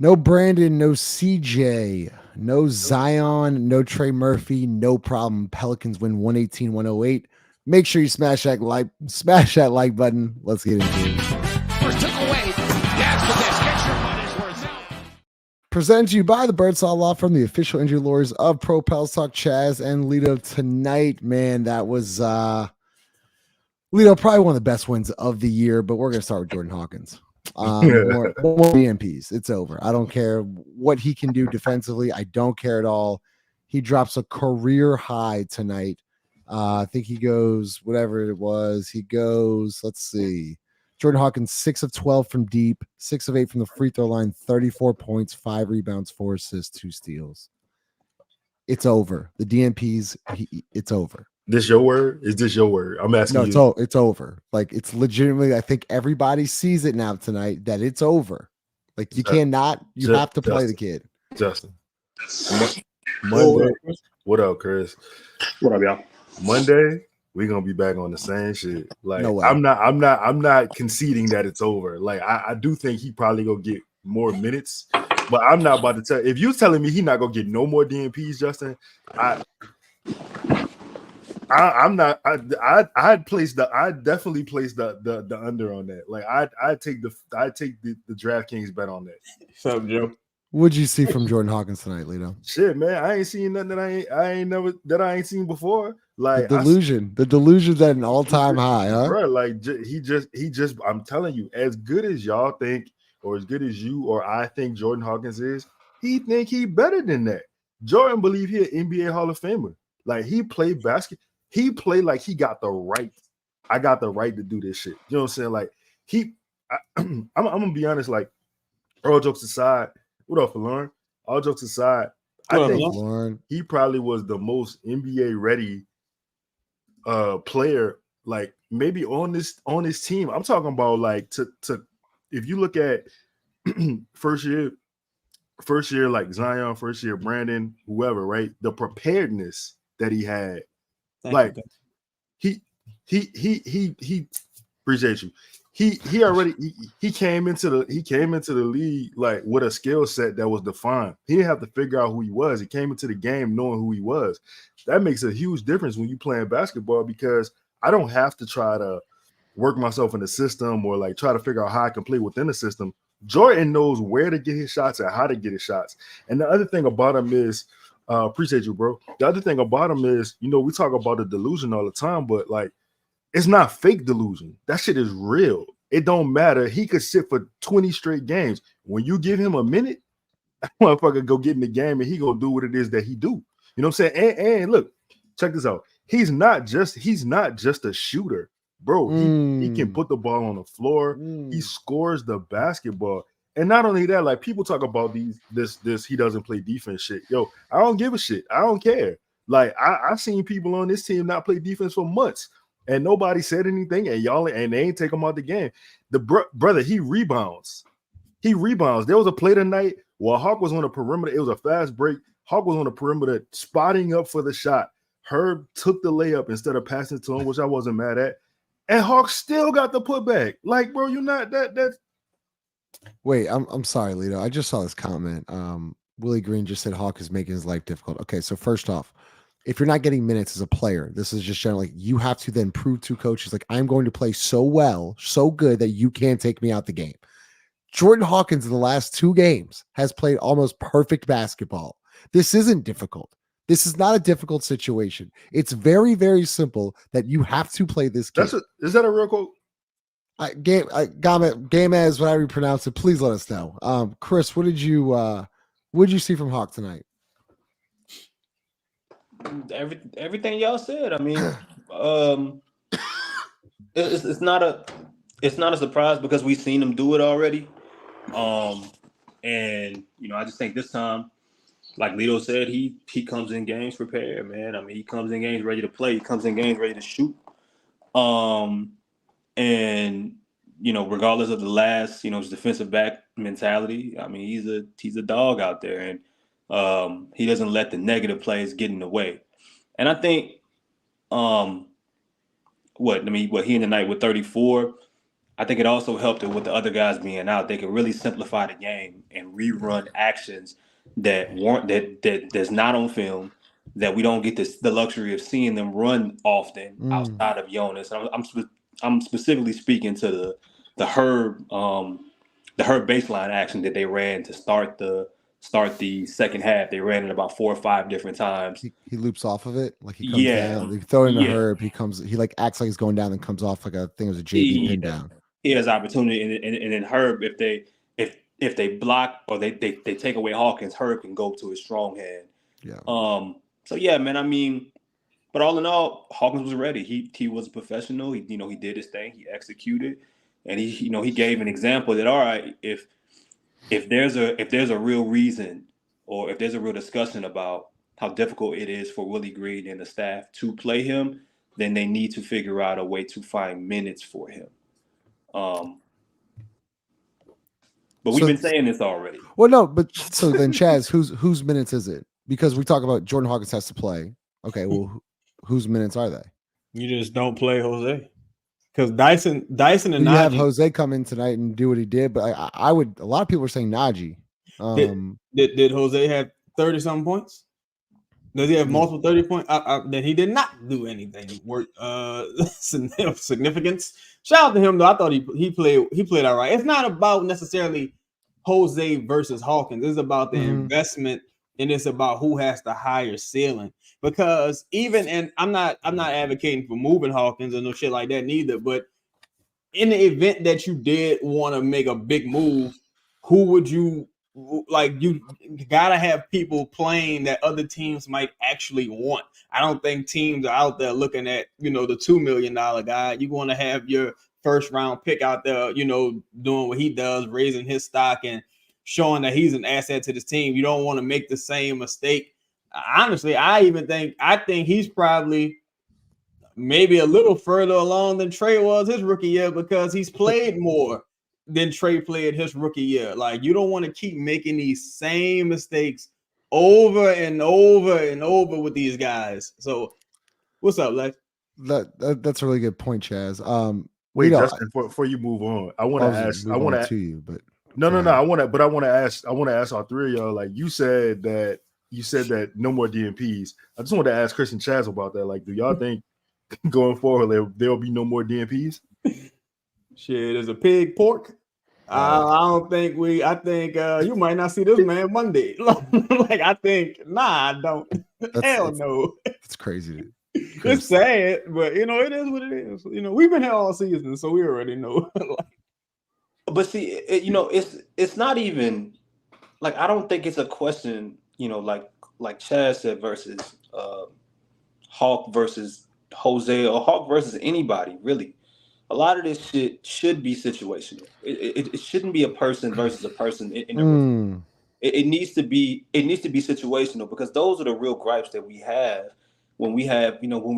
No Brandon, no CJ, no Zion, no Trey Murphy, no problem. Pelicans win 118-108. Make sure you smash that like button. Let's get into it. First took away. That's the best. Get your money's worth. Presented to you by the Birdsall Law Firm, the official injury lawyers of Pro Pels Talk. Chaz and Lito tonight, man, that was Lito, probably one of the best wins of the year, but we're gonna start with Jordan Hawkins. More BMPs. It's over. I don't care what he can do defensively. I don't care at all. He drops a career high tonight. I think he goes whatever it was. He goes. Let's see. Jordan Hawkins 6 of 12 from deep, 6 of 8 from the free throw line, 34 points, 5 rebounds, 4 assists, 2 steals. It's over. The DMPs. It's over. This your word? Is this your word? I'm asking you. No, it's over. Like, it's legitimately, I think everybody sees it now tonight that it's over. Like, you cannot, you have to play the kid. Justin. Monday. What up, Chris? What up, y'all? Monday, we're gonna be back on the same shit. Like, No way. I'm not conceding that it's over. Like, I do think he probably gonna get more minutes, but I'm not about to tell. If you're telling me he not gonna get no more DMPs, Justin, I'm not. I'd definitely place the under on that. Like, I'd take the DraftKings bet on that. What's up, Joe? What'd you see from Jordan Hawkins tonight, Lito? Shit, man, I ain't seen nothing that I ain't seen before. Like, the delusion's at an all-time high, huh? Bro, like, he just. I'm telling you, as good as y'all think, or as good as you or I think Jordan Hawkins is, he think he better than that. Jordan believe he an NBA Hall of Famer. Like, he played basketball. He played like he got the right. I got the right to do this shit. You know what I'm saying? Like, I'm gonna be honest. Like, all jokes aside, what up, Lauren? All jokes aside, I think he probably was the most NBA ready player. Like, maybe on this team. I'm talking about, like, to if you look at first year like Zion, first year Brandon, whoever, right? The preparedness that he had. Like, he appreciate you. He already came into the league like with a skill set that was defined. He didn't have to figure out who he was. He came into the game knowing who he was. That makes a huge difference when you playing basketball, because I don't have to try to work myself in the system or like try to figure out how I can play within the system. Jordan knows where to get his shots and how to get his shots. And the other thing about him is, appreciate you, bro. The other thing about him is, you know, we talk about the delusion all the time, but like, it's not fake delusion. That shit is real. It don't matter. He could sit for 20 straight games. When you give him a minute, that motherfucker go get in the game and he gonna do what it is that he do. You know what I'm saying? And look, check this out. He's not just a shooter, bro. He can put the ball on the floor. He scores the basketball. And not only that, like, people talk about this he doesn't play defense shit. Yo, I don't give a shit. I don't care. Like, I've seen people on this team not play defense for months, and nobody said anything, and they ain't take him out the game. The brother, he rebounds. There was a play tonight while Hawk was on the perimeter. It was a fast break. Hawk was on the perimeter, spotting up for the shot. Herb took the layup instead of passing it to him, which I wasn't mad at. And Hawk still got the putback. Like, bro, you're not that. Wait, I'm sorry, Lito. I just saw this comment. Willie Green just said Hawk is making his life difficult. Okay, so first off, if you're not getting minutes as a player, this is just generally, you have to then prove to coaches, like, I'm going to play so well, so good that you can't take me out the game. Jordan Hawkins in the last 2 games has played almost perfect basketball. This isn't difficult. This is not a difficult situation. It's very, very simple that you have to play this game. Is that a real quote? Game as whatever you pronounce it. Please let us know. Chris, what did you see from Hawk tonight? Everything y'all said. I mean, it's not a surprise because we've seen him do it already. And you know, I just think this time, like Lito said, he comes in games prepared, man. I mean, he comes in games ready to play. He comes in games ready to shoot. And you know, regardless of the last, you know, his defensive back mentality, I mean, he's a dog out there, and he doesn't let the negative plays get in the way. And I think, he ended the night with 34. I think it also helped it with the other guys being out. They could really simplify the game and rerun actions that weren't that's not on film, that we don't get the luxury of seeing them run often outside of Jonas. And I'm specifically speaking to the Herb baseline action that they ran to start the second half. They ran it about 4 or 5 different times. He loops off of it, like he comes down. They throw it in a Herb. He like acts like he's going down and comes off like I think it was a JV pin down. He has opportunity, and then Herb, if they block or they take away Hawkins, Herb can go to his strong hand. Yeah. So yeah, man. I mean, but all in all, Hawkins was ready. He was a professional. He did his thing. He executed, and he gave an example that all right, if there's a real reason or if there's a real discussion about how difficult it is for Willie Green and the staff to play him, then they need to figure out a way to find minutes for him. But we've been saying this already. Well, no, but so then Chaz, whose minutes is it? Because we talk about Jordan Hawkins has to play. Okay, well, whose minutes are they? You just don't play Jose. Because Dyson and you Najee have Jose come in tonight and do what he did, but I would. A lot of people are saying Najee. Did Jose have 30-something points? Does he have multiple 30 points? Then he did not do anything worth significance. Shout out to him though. I thought he played all right. It's not about necessarily Jose versus Hawkins. It's about the investment, and it's about who has the higher ceiling. Because and I'm not advocating for moving Hawkins or no shit like that neither. But in the event that you did want to make a big move, who would you? Like, you gotta have people playing that other teams might actually want. I don't think teams are out there looking at the $2 million guy. You want to have your first round pick out there, doing what he does, raising his stock and showing that he's an asset to this team. You don't want to make the same mistake. Honestly, I think he's probably maybe a little further along than Trey was his rookie year because he's played more than Trey played his rookie year. Like, you don't want to keep making these same mistakes over and over and over with these guys. So, what's up, Lex? That's a really good point, Chaz. Wait, Justin, before you move on, I want to ask. I want to you, but no. I want to ask all three of y'all. Like, you said that no more DNPs. I just want to ask Chris and Chaz about that. Like, do y'all think going forward there'll be no more DNPs? Shit, there's a pig pork. I think you might not see this man Monday. Like, I don't. Hell no. It's crazy. It's sad, but it is what it is. We've been here all season, so we already know. But see, it's not even like, I don't think it's a question, like Chaz said, versus Hawk versus Jose or Hawk versus anybody, really. A lot of this shit should be situational. It shouldn't be a person versus a person. It needs to be situational, because those are the real gripes that we have when we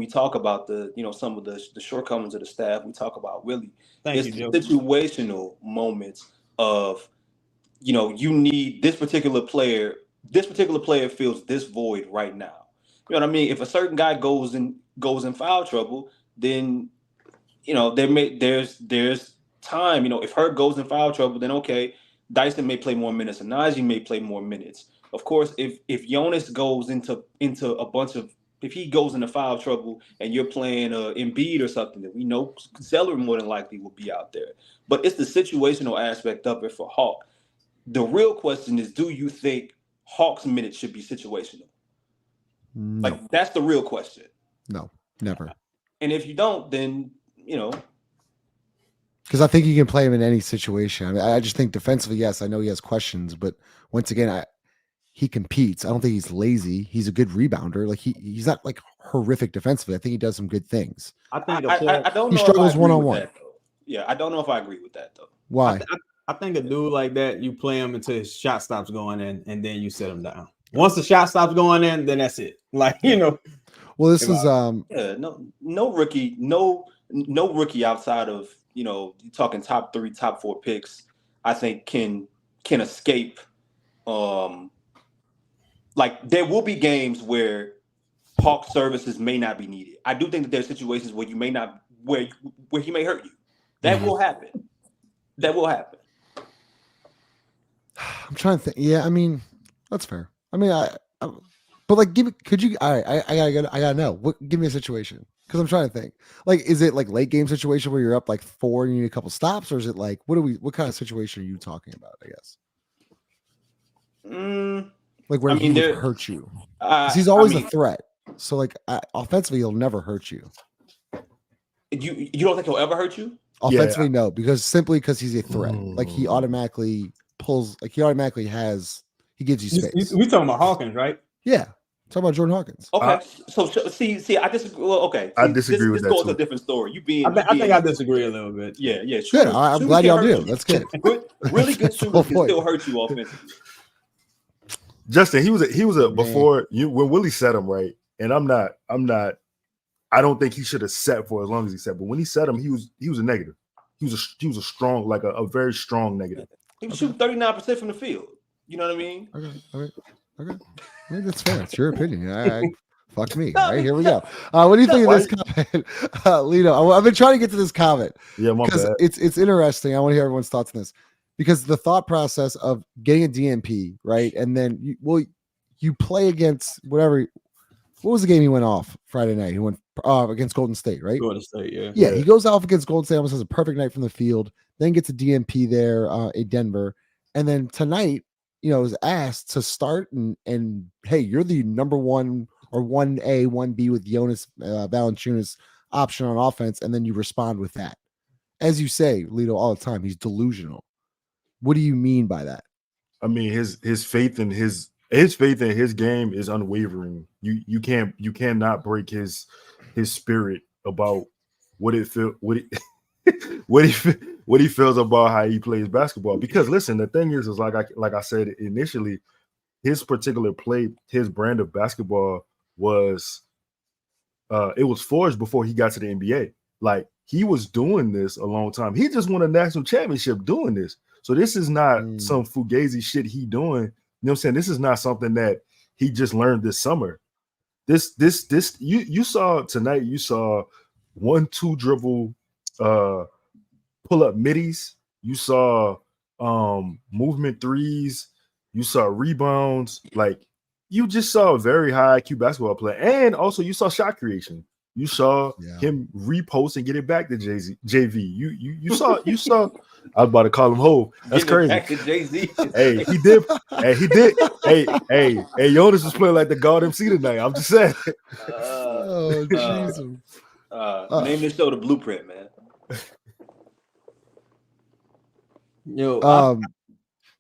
talk about some of the shortcomings of the staff. We talk about Willie. It's situational moments of you need this particular player. This particular player feels this void right now. You know what I mean? If a certain guy goes in foul trouble, then there's time. If Herb goes in foul trouble, then okay, Dyson may play more minutes, and Najee may play more minutes. Of course, if Jonas goes into a bunch of, if he goes into foul trouble and you're playing Embiid or something, that we know Zeller more than likely will be out there. But it's the situational aspect of it for Hawk. The real question is, do you think Hawk's minutes should be situational? No. Like, that's the real question. No, never. And if you don't, then because I think you can play him in any situation. I mean, I just think defensively, yes, I know he has questions, but once again, he competes. I don't think he's lazy. He's a good rebounder. Like, he's not like horrific defensively. I think he does some good things. I think I don't know. He struggles one-on-one. Yeah, I don't know if I agree with that though. Why? I think a dude like that, you play him until his shot stops going in, and then you set him down. Once the shot stops going in, then that's it. Like, Well, this is no rookie outside of you're talking top 3, top 4 picks, I think can escape. Like, there will be games where Hawk services may not be needed. I do think that there's situations where you may not, where he may hurt you. That will happen. That will happen. I'm trying to think. Yeah, I mean, that's fair. I mean, but like, could you? All right, I gotta know. Give me a situation because I'm trying to think. Like, is it like late game situation where you're up like 4 and you need a couple stops, or is it like what kind of situation are you talking about? I guess. Like where he would hurt you. Because he's always a threat. So like offensively, he'll never hurt you. You don't think he'll ever hurt you? Offensively, no, because he's a threat. Like he automatically pulls. Like he gives you space. We talking about Hawkins, right? Yeah, talking about Jordan Hawkins. Okay, so see, I disagree. Well, okay, I disagree with that. This goes to a different story. I think I disagree a little bit. Yeah. Good. I'm glad y'all do. That's good. Really good shooters can still hurt you offensively. Justin, he was a before you when Willie set him right, and I'm not. I don't think he should have set for as long as he set. But when he set him, he was a negative. He was a strong, like a very strong negative. He was shooting 39% from the field. You know what I mean? Okay. I mean, that's fair. It's your opinion. Fuck me. All right, here we go. What do you think of this comment, Lito? I've been trying to get to this comment. Yeah, my bad. It's interesting. I want to hear everyone's thoughts on this because the thought process of getting a DNP, right, and then you play against whatever. What was the game he went off Friday night? He went against Golden State, right? Golden State, yeah. Yeah, he goes off against Golden State, almost has a perfect night from the field, then gets a DNP there in Denver. And then tonight, is asked to start and hey, you're the number 1 or 1A, 1B with Jonas Valanciunas option on offense, and then you respond with that. As you say, Lito, all the time, he's delusional. What do you mean by that? I mean, his faith in his game is unwavering. You cannot break his spirit about what he feels about how he plays basketball. Because listen, the thing is like I said initially, his particular play, his brand of basketball was it was forged before he got to the NBA. Like he was doing this a long time. He just won a national championship doing this. So this is not some fugazi shit he doing. You know what I'm saying? This is not something that he just learned this summer. This you saw tonight, you saw 1-2 dribble pull up middies, you saw movement threes, you saw rebounds, like you just saw a very high IQ basketball play, and also you saw shot creation. You saw him repost and get it back to JV. You saw. I was about to call him Hov. That's crazy. Back to Jay-Z. Hey, he did. Hey, Jonas was playing like the God MC tonight. I'm just saying. Jesus. Name this show The Blueprint, man.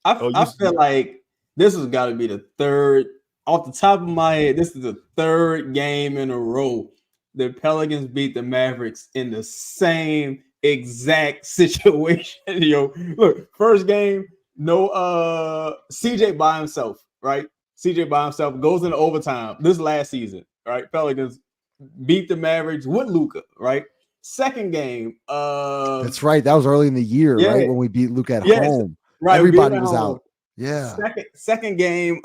I feel like this has got to be the third. Off the top of my head, this is the third game in a row the Pelicans beat the Mavericks in the same exact situation. Look, first game, no CJ by himself, right? CJ by himself goes into overtime. This last season, right? Pelicans beat the Mavericks with Luka, right? Second game, that's right. That was early in the year, right? When we beat Luka at home. Right. Everybody was out. Yeah. Second game,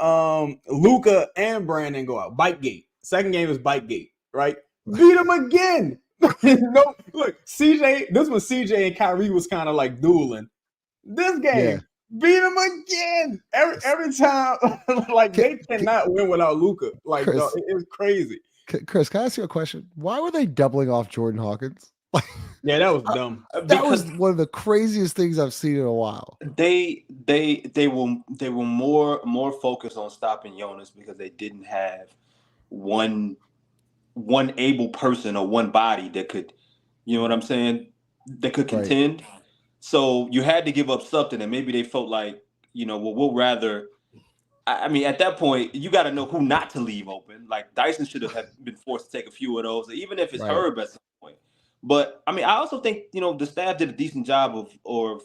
Luka and Brandon go out. Bite gate. Second game is bite gate, right? Beat him again. No, look, CJ. This was CJ and Kyrie was kind of like dueling. This game, beat him again. Every time, like they cannot win without Luka. Like Chris, it's crazy. Chris, can I ask you a question? Why were they doubling off Jordan Hawkins? Yeah, that was dumb. That was one of the craziest things I've seen in a while. They were more focused on stopping Jonas because they didn't have one able person or one body that could, you know what I'm saying, that could contend. Right. So you had to give up something, and maybe they felt like, we'll rather. I mean, at that point, you got to know who not to leave open. Like Dyson should have been forced to take a few of those, even if it's Herb at some point. But I mean, I also think the staff did a decent job of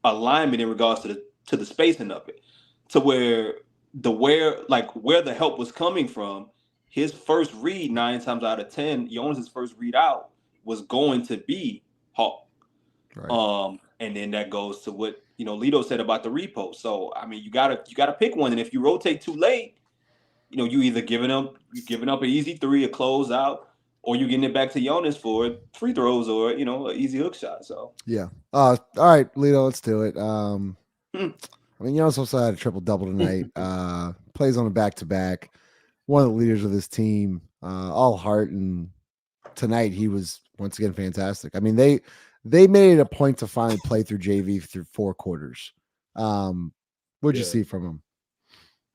alignment in regards to the spacing of it, to where the help was coming from. His first read 9 times out of 10, Jonas' first read out was going to be Hawk. Right. And then that goes to what Lito said about the repost. So I mean, you gotta pick one, and if you rotate too late, you either giving up an easy three, a closeout, or you getting it back to Jonas for free throws or an easy hook shot. So yeah. All right, Lito, let's do it. Hmm. I mean, Jonas also had a triple double tonight. Plays on a back to back. One of the leaders of this team. All heart, and tonight he was once again fantastic. I mean, they made it a point to finally play through JV through 4 quarters. What'd you see from him?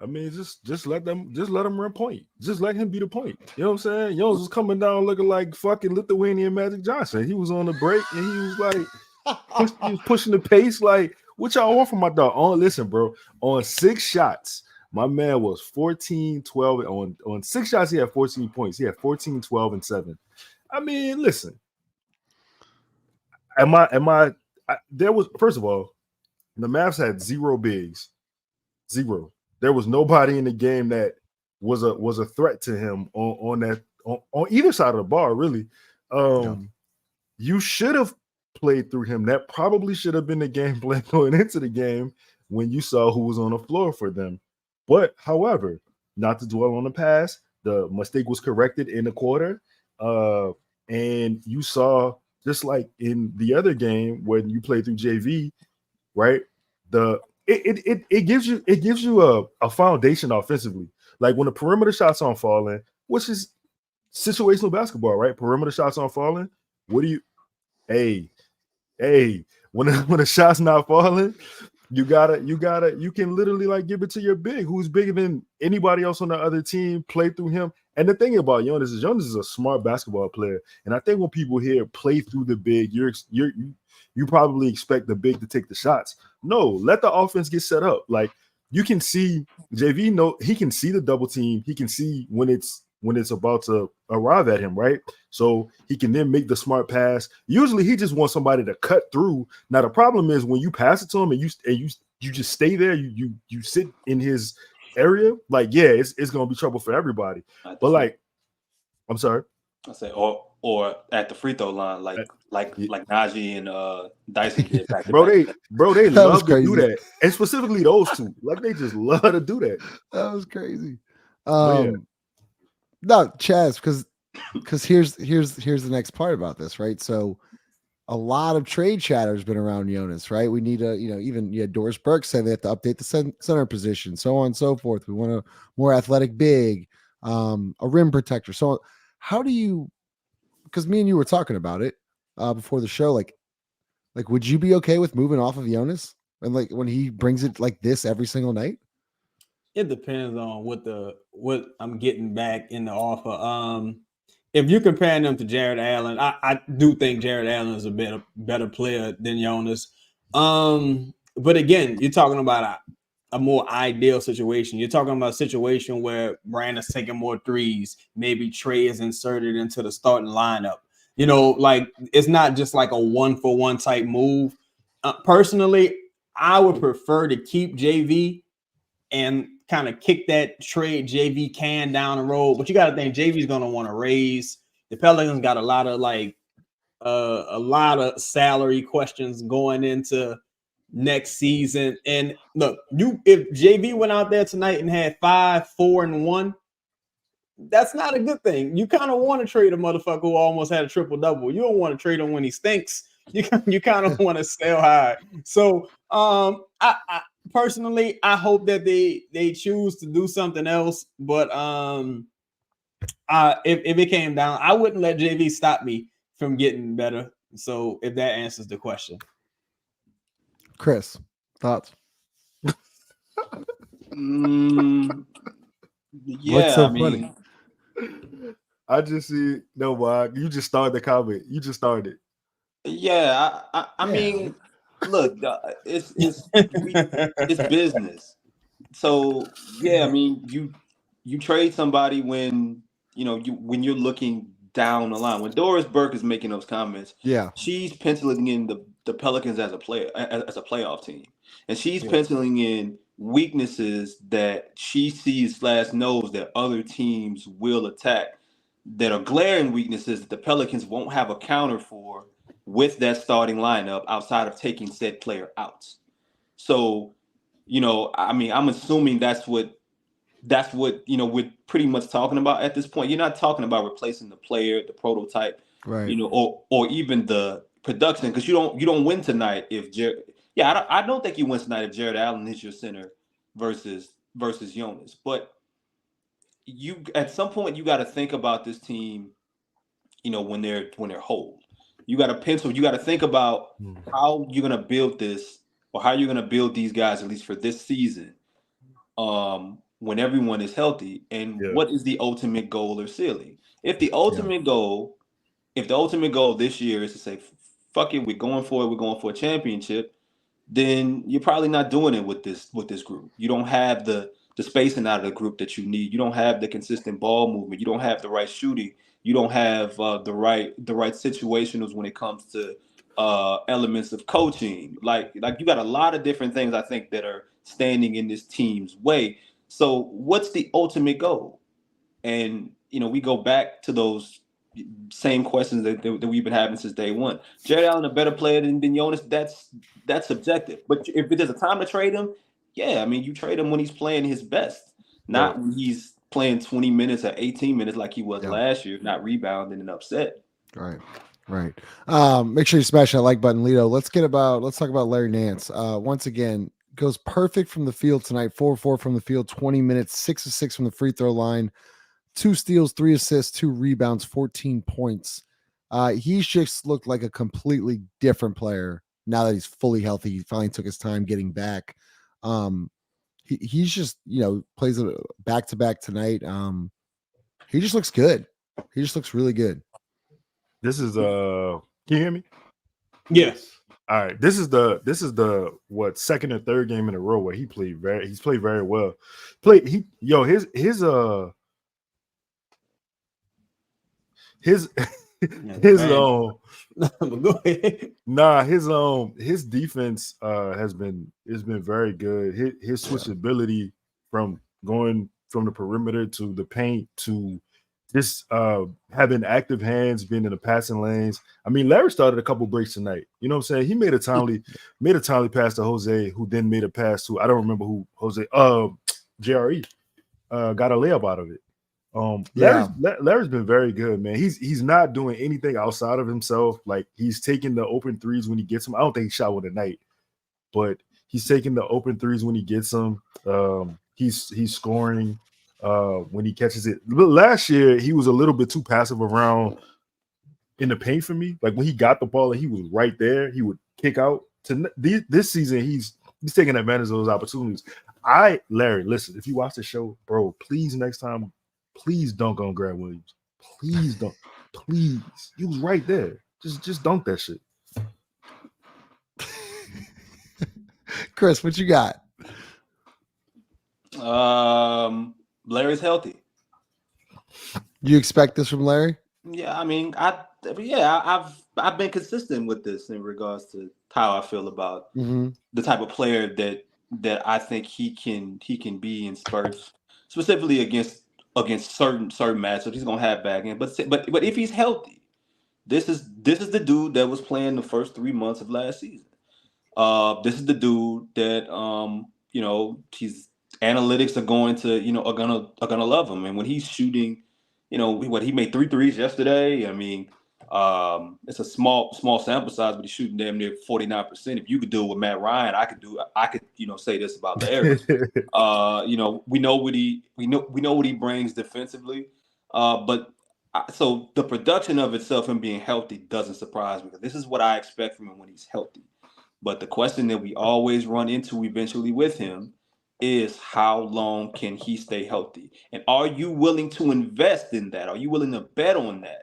I mean, just let them run point. Just let him be the point. You know what I'm saying? Jones was coming down looking like fucking Lithuanian Magic Johnson. He was on the break and he was like he was pushing the pace. Like, what y'all want from my dog? Listen, bro. On 6 shots, my man was 14, 12. On 6 shots, he had 14 points. He had 14, 12, and 7. I mean, listen. There was, first of all, the Mavs had 0 bigs. 0. There was nobody in the game that was a threat to him on either side of the ball, really. You should have played through him. That probably should have been the game plan going into the game when you saw who was on the floor for them. But, however, not to dwell on the past, the mistake was corrected in the quarter. And you saw, just like in the other game when you played through JV, right? It gives you a foundation offensively. Like when the perimeter shots aren't falling, which is situational basketball, right? Perimeter shots aren't falling. What do you? Hey, when the shot's not falling, you can literally like give it to your big, who's bigger than anybody else on the other team. Play through him. And the thing about Jonas is a smart basketball player. And I think when people hear play through the big, you probably expect the big to take the shots. No, let the offense get set up. Like you can see JV, he can see the double team. He can see when it's about to arrive at him, right? So he can then make the smart pass. Usually he just wants somebody to cut through. Now the problem is when you pass it to him and you just stay there, you sit in his area, like it's gonna be trouble for everybody. But like, I'm sorry. I say or at the free throw line, like Najee and Dyson did back to back. They love to do that, and specifically those two, like they just love to do that. That was crazy. No, Chaz, because here's the next part about this, right? So a lot of trade chatter has been around Jonas, right? We need even Doris Burke said they have to update the center position, so on and so forth. We want a more athletic big, a rim protector. So how do you, because me and you were talking about it before the show, like would you be okay with moving off of Jonas and like when he brings it like this every single night? It depends on what I'm getting back in the offer. If you're comparing them to Jared Allen, I do think Jared Allen is a better player than Jonas. But again, you're talking about a more ideal situation. You're talking about a situation where Brandon's taking more threes. Maybe Trey is inserted into the starting lineup. Like it's not just like a 1-for-1 type move. Personally, I would prefer to keep JV and kind of kick that trade JV can down the road. But you got to think JV's going to want to raise. The Pelicans got a lot of salary questions going into next season. And look, if JV went out there tonight and had 5, 4, and 1, that's not a good thing. You kind of want to trade a motherfucker who almost had a triple double. You don't want to trade him when he stinks. You kind of want to sell high. So I personally, I hope that they choose to do something else. But if it came down, I wouldn't let JV stop me from getting better. So if that answers the question. Chris, thoughts? Yeah, so funny? I just see you just started the comment. You just started. Yeah, I mean, look, it's business. So yeah, I mean, you trade somebody when when you're looking down the line. When Doris Burke is making those comments, she's penciling in the Pelicans as a playoff team, and she's penciling in weaknesses that she sees / knows that other teams will attack, that are glaring weaknesses that the Pelicans won't have a counter for with that starting lineup outside of taking said player out. So, I mean, I'm assuming that's what that's what we're pretty much talking about at this point. You're not talking about replacing the player, the prototype, Right. Or even the production, because you don't win tonight if I don't think you win tonight if Jared Allen is your center versus Jonas. But you at some point you got to think about this team, when they're whole. You got to pencil. You got to think about how you're gonna build this, or how you're gonna build these guys, at least for this season. When everyone is healthy, and what is the ultimate goal or ceiling? If the ultimate goal this year is to say, fuck it, we're going for a championship, then you're probably not doing it with this group. You don't have the spacing out of the group that you need. You don't have the consistent ball movement. You don't have the right shooting. You don't have the right situationals when it comes to elements of coaching. Like you got a lot of different things, I think, that are standing in this team's way. So what's the ultimate goal? And we go back to those same questions that we've been having since day one. Jared Allen a better player than Jonas? That's subjective. But if there's a time to trade him, yeah, I mean, you trade him when he's playing his best, not when he's playing 20 minutes or 18 minutes like he was last year, not rebounding and upset. Right. Make sure you smash that like button, Lito. Let's talk about Larry Nance. Once again, goes perfect from the field tonight. 4-4 from the field, 20 minutes, 6 of 6 from the free throw line, 2 steals, 3 assists, 2 rebounds, 14 points. He's just looked like a completely different player now that he's fully healthy. He finally took his time getting back. He's just, plays a back-to-back tonight. He just looks good. He just looks really good. This is can you hear me? Yes. All right. This is the second or third game in a row where he's played very well. His defense has been very good. His switchability from going from the perimeter to the paint to just having active hands, being in the passing lanes. I mean, Larry started a couple breaks tonight. You know what I'm saying? He made a timely pass to Jose, who then made a pass to, I don't remember who Jose JRE got a layup out of it. Larry's been very good, man. He's not doing anything outside of himself. Like, he's taking the open threes when he gets them. I don't think he shot one tonight, but he's taking the open threes when he gets them. He's scoring when he catches it. Last year he was a little bit too passive around in the paint for me. Like, when he got the ball and he was right there, he would kick out. This season he's taking advantage of those opportunities. Larry, listen, if you watch the show, bro, please next time, please dunk on Grant Williams. Please don't. Please. He was right there. Just dunk that shit. Chris, what you got? Larry's healthy. You expect this from Larry? Yeah, I mean, I've been consistent with this in regards to how I feel about the type of player that I think he can be in spurts, specifically against certain matchups. He's gonna have back end, but if he's healthy, this is the dude that was playing the first 3 months of last season. This is the dude that his analytics are going to are gonna love him, and when he's shooting, he made 3 threes yesterday. I mean, it's a small sample size, but he's shooting damn near 49%. If you could do it with Matt Ryan, I could say this about Larry. We know what he brings defensively, so the production of itself and being healthy doesn't surprise me, because this is what I expect from him when he's healthy. But the question that we always run into eventually with him is, how long can he stay healthy? And are you willing to invest in that? Are you willing to bet on that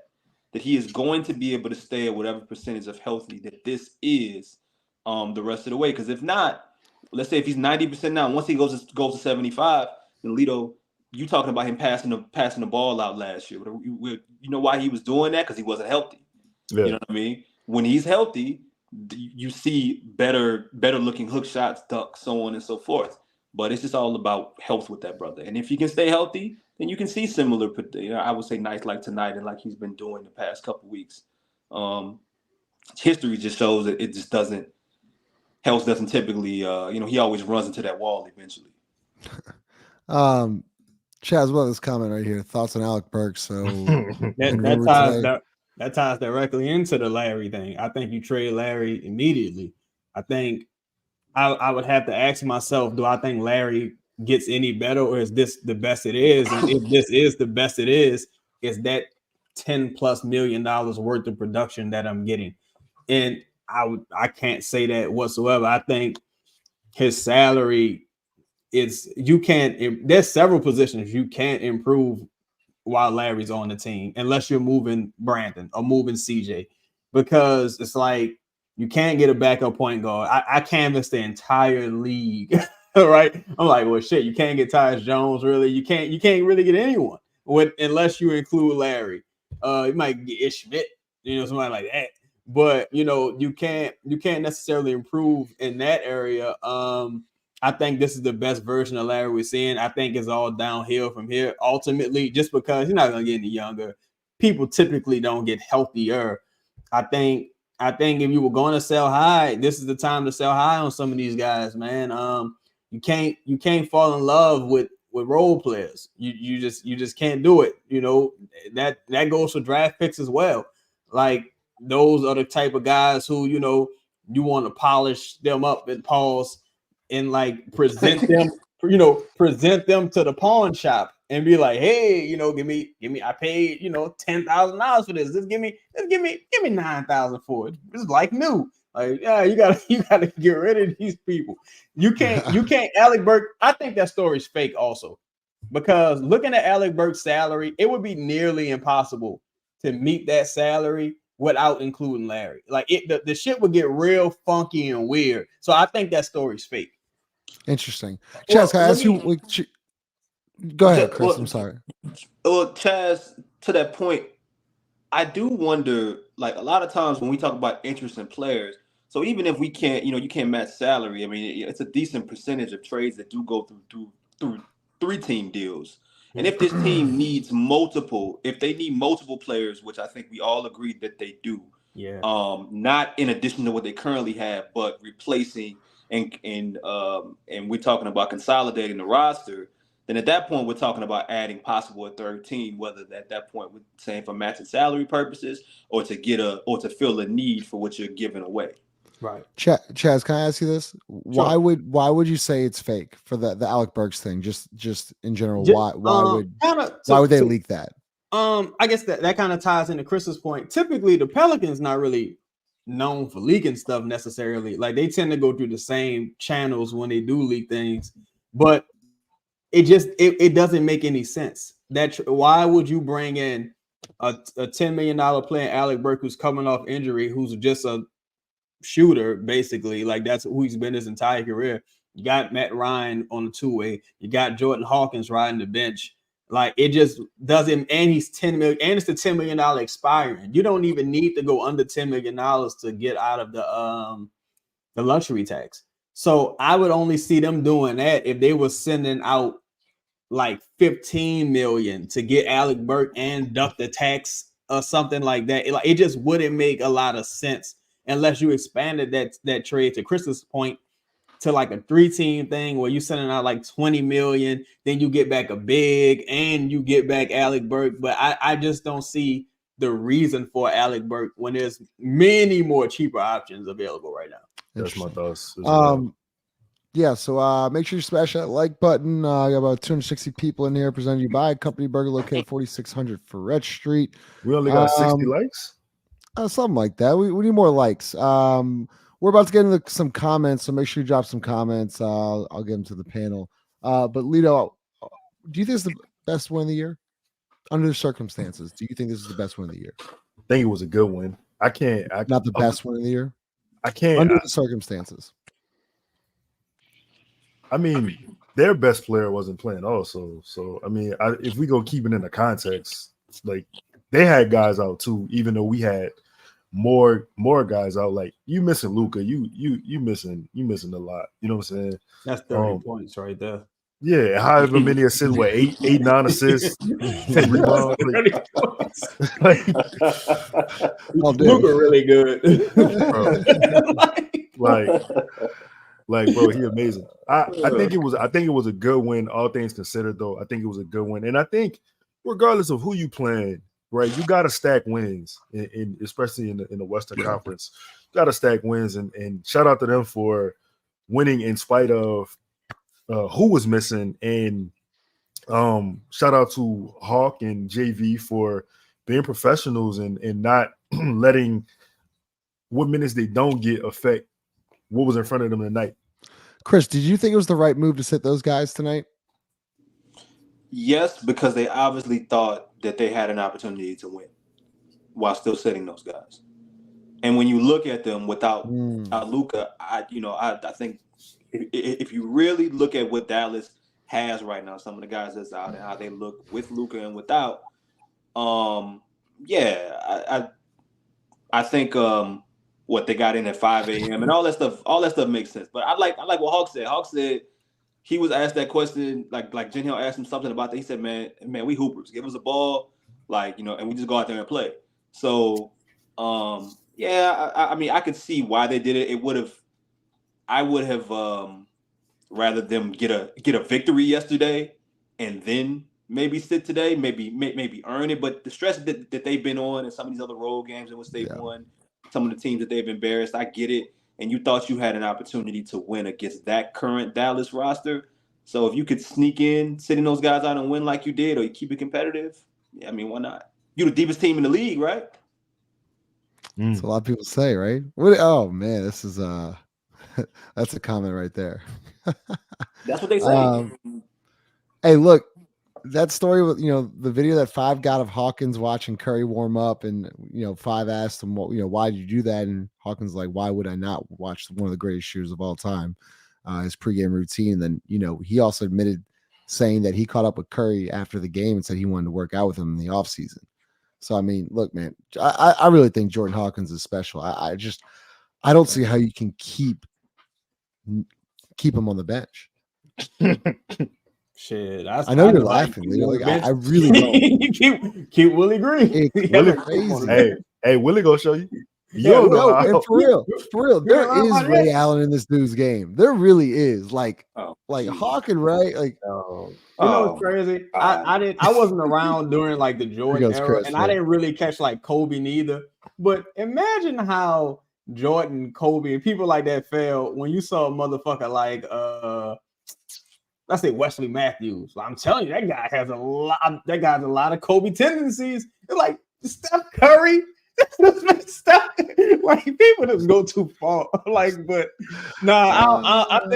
he is going to be able to stay at whatever percentage of healthy that this is the rest of the way? Because if not, let's say if he's 90% now, once he goes to 75, then Lito, you talking about him passing the ball out last year. You know why he was doing that? Because he wasn't healthy. Yeah. You know what I mean? When he's healthy, you see better looking hook shots, dunks, so on and so forth. But it's just all about health with that brother. And if he can stay healthy, then you can see similar, I would say, nights like tonight and like he's been doing the past couple weeks. History just shows that it just doesn't. Health doesn't typically, he always runs into that wall eventually. Chaz, what this comment right here? Thoughts on Alec Burks? So that ties directly into the Larry thing. I think you trade Larry immediately. I think I would have to ask myself, do I think Larry gets any better, or is this the best it is? And if this is the best it is that $10+ million worth of production that I'm getting? And I can't say that whatsoever. I think his salary is there's several positions you can't improve while Larry's on the team unless you're moving Brandon or moving CJ, because it's like you can't get a backup point guard. I canvassed the entire league. Right? I'm like, well, shit, you can't get Tyus Jones, really. You can't really get anyone unless you include Larry. You might get Ish Schmidt, somebody like that. But you can't necessarily improve in that area. I think this is the best version of Larry we're seeing. I think it's all downhill from here. Ultimately, just because you're not gonna get any younger, people typically don't get healthier. I think if you were going to sell high, this is the time to sell high on some of these guys, man. You can't fall in love with role players. You just can't do it. That goes for draft picks as well. Like, those are the type of guys who you want to polish them up and pause and like present them to the pawn shop and be like, hey, give me, I paid $10,000 for this. Just give me $9,000 for it. This is like new. Like, yeah, you gotta get rid of these people. You can't Alec Burks. I think that story's fake also, because looking at Alec Burks' salary, it would be nearly impossible to meet that salary without including Larry. Like, the shit would get real funky and weird. So I think that story's fake. Interesting. Chaz, can I ask you? Go ahead, Chris. I'm sorry. Well, Chaz, to that point, I do wonder, like, a lot of times when we talk about interest in players, so even if we can't, you can't match salary, I mean, it's a decent percentage of trades that do go through 3-team deals. And if this team needs multiple players, which I think we all agree that they do, not in addition to what they currently have, but replacing and we're talking about consolidating the roster, then at that point we're talking about adding possible a third team, whether at that point we're saying for matching salary purposes or to fill a need for what you're giving away. Right. Chaz, can I ask you this? Why would you say it's fake for the Alec Burks thing? Just in general, why would they leak that? I guess that kind of ties into Chris's point. Typically, the Pelicans not really known for leaking stuff necessarily. Like, they tend to go through the same channels when they do leak things, but it doesn't make any sense. Why would you bring in a $10 million player, Alec Burks, who's coming off injury, who's just a shooter, basically? Like, that's who he's been his entire career. You got Matt Ryan on the two-way. You got Jordan Hawkins riding the bench. Like, it just doesn't. And he's $10 million, and it's the $10 million expiring. You don't even need to go under $10 million to get out of the luxury tax. So I would only see them doing that if they were sending out like $15 million to get Alec Burks and duck the tax or something like that. It just wouldn't make a lot of sense unless you expanded that trade, to Chris's point, to like a 3-team thing where you're sending out like $20 million, then you get back a big and you get back Alec Burks. But I just don't see the reason for Alec Burks when there's many more cheaper options available right now. That's my thoughts. Yeah, so make sure you smash that like button. I got about 260 people in here, presented to you by Company Burger, located at 4600 Ferret Street. We only got 60 likes? Something like that. We need more likes. We're about to get into some comments, so make sure you drop some comments. I'll get them to the panel. But Lito, do you think it's the best win of the year? Under the circumstances, do you think this is the best win of the year? I think it was a good win. Not the best win of the year? I can't. Under the circumstances. I mean, their best player wasn't playing also. So, I mean, if we go keep it in the context, like, they had guys out too, even though we had more guys out. Like, you missing Luka, you missing a lot. You know what I'm saying? That's 30 points right there. Yeah, however many assists, what, 9 assists, 10 rebounds. Luka really good. Like, Like, bro, he amazing. I think it was a good win, all things considered, though. I think it was a good win. And I think regardless of who you playing, right, you gotta stack wins, especially in the Western Conference. You gotta stack wins, and shout out to them for winning in spite of who was missing. And shout out to Hawk and JV for being professionals and not letting what minutes they don't get affect what was in front of them tonight. Chris, did you think it was the right move to sit those guys tonight? Yes, because they obviously thought that they had an opportunity to win while still sitting those guys. And when you look at them without Luka, I think if you really look at what Dallas has right now, some of the guys that's out and how they look with Luka and without, I think what they got in at 5 a.m. and all that stuff makes sense. But I like what Hawk said. Hawk said he was asked that question, like Jen Hill asked him something about that. He said, man, we hoopers. Give us a ball, and we just go out there and play. So, I mean, I could see why they did it. I would have rather them get a victory yesterday and then maybe sit today, maybe earn it. But the stress that they've been on and some of these other road games in which they've won, some of the teams that they've embarrassed, I get it. And you thought you had an opportunity to win against that current Dallas roster. So if you could sneak in, sitting those guys out and win like you did, or you keep it competitive, I mean, why not? You're the deepest team in the league, right? That's a lot of people say, right? Oh man, this is that's a comment right there. That's what they say. Hey, look, that story with the video that Five got of Hawkins watching Curry warm up, and Five asked him, why did you do that? And Hawkins like, why would I not watch one of the greatest shooters of all time? His pregame routine. And then he also admitted saying that he caught up with Curry after the game and said he wanted to work out with him in the offseason. So I mean, look, man, I really think Jordan Hawkins is special. I don't see how you can keep him on the bench. Shit, I know you're laughing. I really don't. You keep Willie Green. Willie crazy. Hey, Willie gonna show you. And for real, there is Ray Allen in this dude's game. There really is. Hawkins, right? What's crazy? I wasn't around during the Jordan era, Chris, and I didn't really catch Kobe neither. But imagine how Jordan, Kobe, and people like that felt when you saw a motherfucker like let's say Wesley Matthews. I'm telling you, that guy has a lot. That guy's a lot of Kobe tendencies. It's like Steph Curry. Steph, people just go too far. I think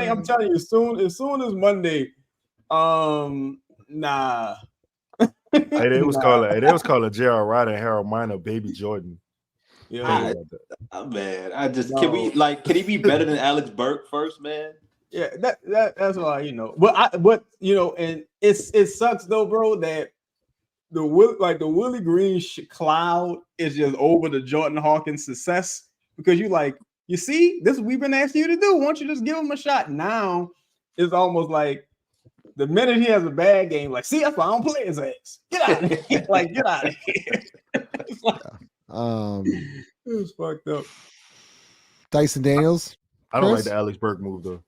I'm telling you, as soon as Monday, nah. They was calling J.R. Ryder and Harold Miner Baby Jordan. Yeah, man. Can he be better than Alex Burke first, man? Yeah, that's why and it sucks though, bro, that the Willie Green cloud is just over the Jordan Hawkins success, because you see this we've been asking you to do. Why don't you just give him a shot? Now it's almost like the minute he has a bad game, see, that's why I don't play his ass. Get out of here! Get out of here! It was fucked up. Dyson Daniels. I don't like the Alex Burke move though.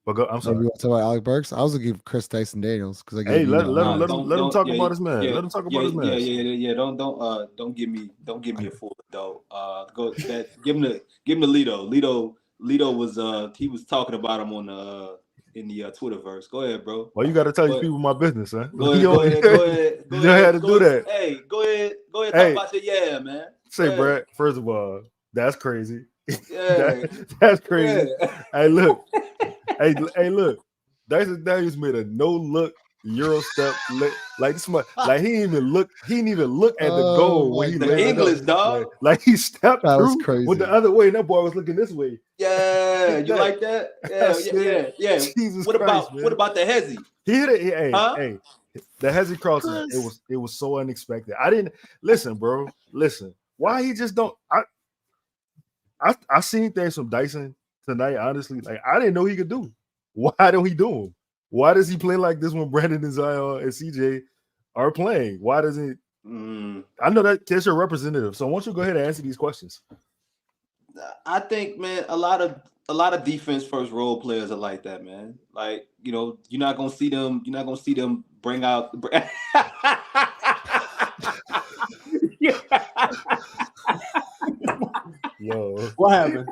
But I'm sorry. You want to talk about Alex Burks? I was gonna give Chris Dyson Daniels because let him talk about his man. Let him talk about his man. Yeah. Don't give me a full adult. Give him the Lito. Lito was he was talking about him on in the Twitterverse. Go ahead, bro. Well, you got to tell these people my business, huh? Go ahead. You had to do that. Hey, go ahead. Talk about your man. Say, Brad. First of all, that's crazy. Yeah. That's crazy. Yeah. Hey, look. Hey, look. Dyson Daniels made a no-look Euro step. He didn't even look at the goal when he the English dog. He stepped that through crazy. with the other way, and that boy was looking this way. Yeah, you like that? Yeah. Jesus what Christ, man. What about the Hezzy? He hit it. Hey, the Hezzy crossing. It was so unexpected. I didn't listen, bro. Listen, why he just don't? I seen things from Dyson tonight. Honestly, I didn't know he could do. Why don't he do them? Why does he play like this when Brandon and Zion and CJ are playing? Why doesn't? I know that's your representative. So why don't you go ahead and answer these questions? I think, man, a lot of defense first role players are like that, man. Like, you're not gonna see them. You're not gonna see them bring out. Yo, What happened?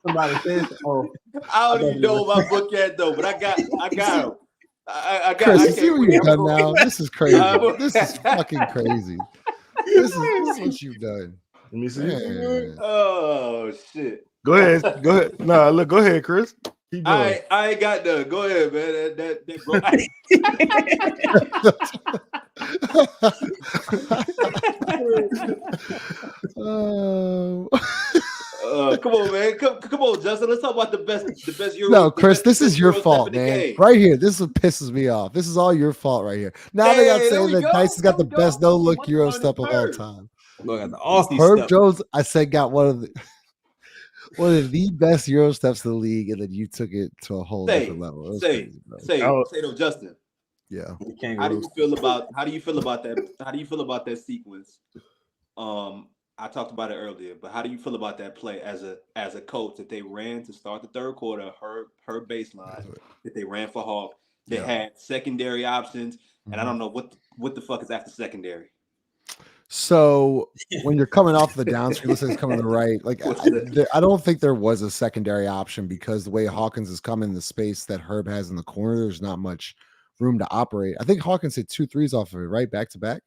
Somebody said, "Oh, I don't even know my book yet though, but I got him. I got. Chris, I you see what you've done now? This is crazy. I'm- This is fucking crazy. This is what you've done. let me see. Man. Oh shit! Go ahead. Nah, look, go ahead, Chris. Keep going. I ain't got none. Go ahead, man. That bro. Come on, man. Come on, Justin. Let's talk about the best Euro. No, Chris, this is your Euro fault, step in the man. game. Right here, this is what pisses me off. This is all your fault right here. Now they got Hey, there saying we that go. Dyson's got the There we best go. no-look One Euro on step of all third. time. look at the Aussie Herb stuff." Jones, I said, got one of the best Euro steps in the league, and then you took it to a whole different level. It was Say crazy, bro. say though, Justin. Yeah. The kangaroos. How do you feel about that? How do you feel about that sequence? I talked about it earlier, but how do you feel about that play as a coach that they ran to start the third quarter, her baseline that they ran for Hawk, they had secondary options, and I don't know what the fuck is after secondary. So when you're coming off the downscreen, let's say it's coming to the right, like I don't think there was a secondary option because the way Hawkins is coming, the space that Herb has in the corner, there's not much room to operate. I think Hawkins hit 2 threes off of it, right? Back to back.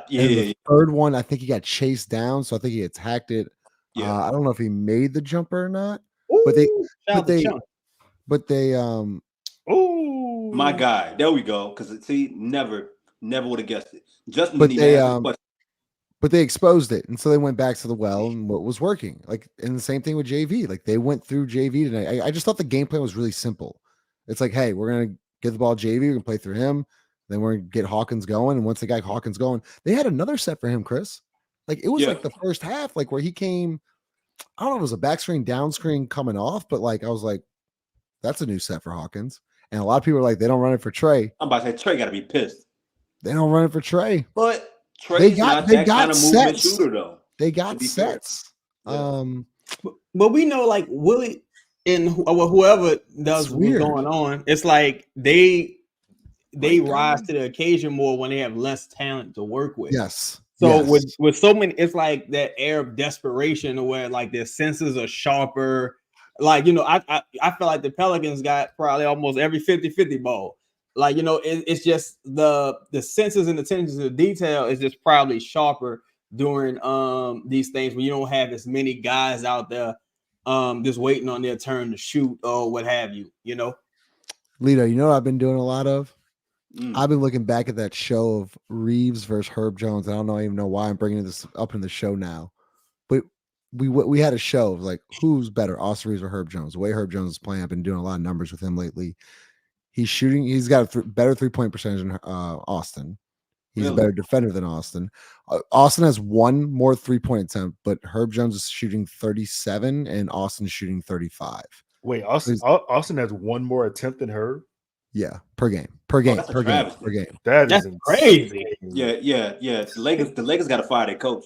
The third one, I think he got chased down, so I think he attacked it. I don't know if he made the jumper or not, but they Oh, my guy, there we go. Because see, never would have guessed it. Justin but didn't even ask the question. but they exposed it, and so they went back to the well and what was working. Like, and the same thing with JV. Like they went through JV tonight. I just thought the game plan was really simple. It's like, hey, we're gonna get the ball JV, we're gonna play through him. Then we're gonna get Hawkins going, and once they got Hawkins going, they had another set for him, Chris. Like it was like the first half, like where he came. I don't know if it was a back screen, down screen coming off, but like I was like, that's a new set for Hawkins. And a lot of people are like, they don't run it for Trey. I'm about to say Trey got to be pissed. They don't run it for Trey. But Trey's not that kind of movement sets. shooter, though. They got sets. Yeah. But we know, like Willie and whoever does what's going on, it's like they rise to the occasion more when they have less talent to work with. Yes. So with so many, it's like that air of desperation where like their senses are sharper. Like, I feel like the Pelicans got probably almost every 50-50 ball. Like, it's just the senses and attention to detail is just probably sharper during these things when you don't have as many guys out there just waiting on their turn to shoot or what have you, Lito, you know what I've been doing a lot of? I've been looking back at that show of Reeves versus Herb Jones. I don't even know why I'm bringing this up in the show now, but we had a show of like who's better, Austin Reeves or Herb Jones. The way Herb Jones is playing, I've been doing a lot of numbers with him lately. He's shooting. He's got a better 3-point percentage than Austin. He's a better defender than Austin. Austin has one more 3-point attempt, but Herb Jones is shooting 37 and Austin's shooting 35. Wait, Austin has one more attempt than Herb? Yeah, per game. Per game. That's crazy. Yeah. The Lakers got to fire their coach.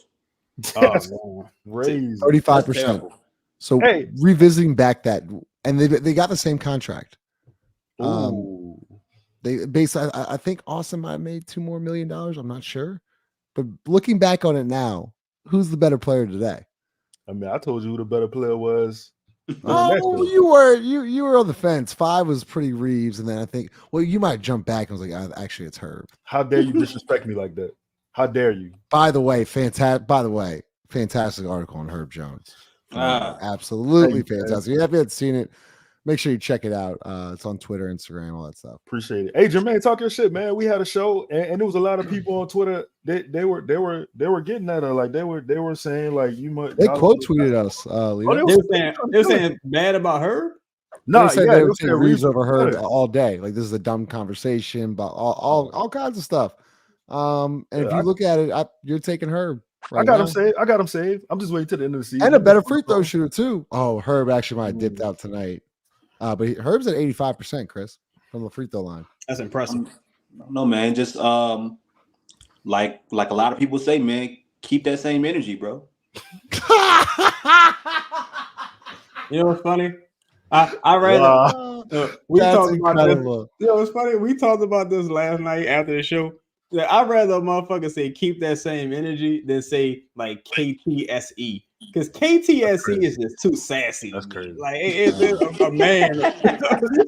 Oh, crazy. 35%. So revisiting back that, and they got the same contract. They basically, I think Austin might have made $2 million more. I'm not sure, but looking back on it now, who's the better player today? I mean, I told you who the better player was. Oh, you were on the fence. 5 was pretty Reeves, and then I think, well, you might jump back. I was like, actually, it's Herb. How dare you disrespect me like that? How dare you? By the way, fantastic article on Herb Jones. Absolutely fantastic. If you haven't seen it, make sure you check it out. It's on Twitter, Instagram, all that stuff. Appreciate it. Hey, Jermaine, talk your shit, man. We had a show, and there was a lot of people on Twitter. They were getting at her, like they were saying like you might. They quote tweeted us. They were saying bad about her. No, they were saying Reeves over her all day. Like this is a dumb conversation about all kinds of stuff. And if you look at it, you're taking Herb. Right, I got him saved. I'm just waiting to the end of the season. And a better free throw shooter too. Oh, Herb actually might have dipped out tonight. But Herb's at 85%, Chris, from the free throw line. That's impressive. No, man, just like a lot of people say, man, keep that same energy, bro. You know what's funny? I rather we That's talked about this. incredible. You know, it's funny. We talked about this last night after the show. Yeah, I'd rather a motherfucker say keep that same energy than say like KTSE. Because KTSE is just too sassy. That's crazy. Like it's a man.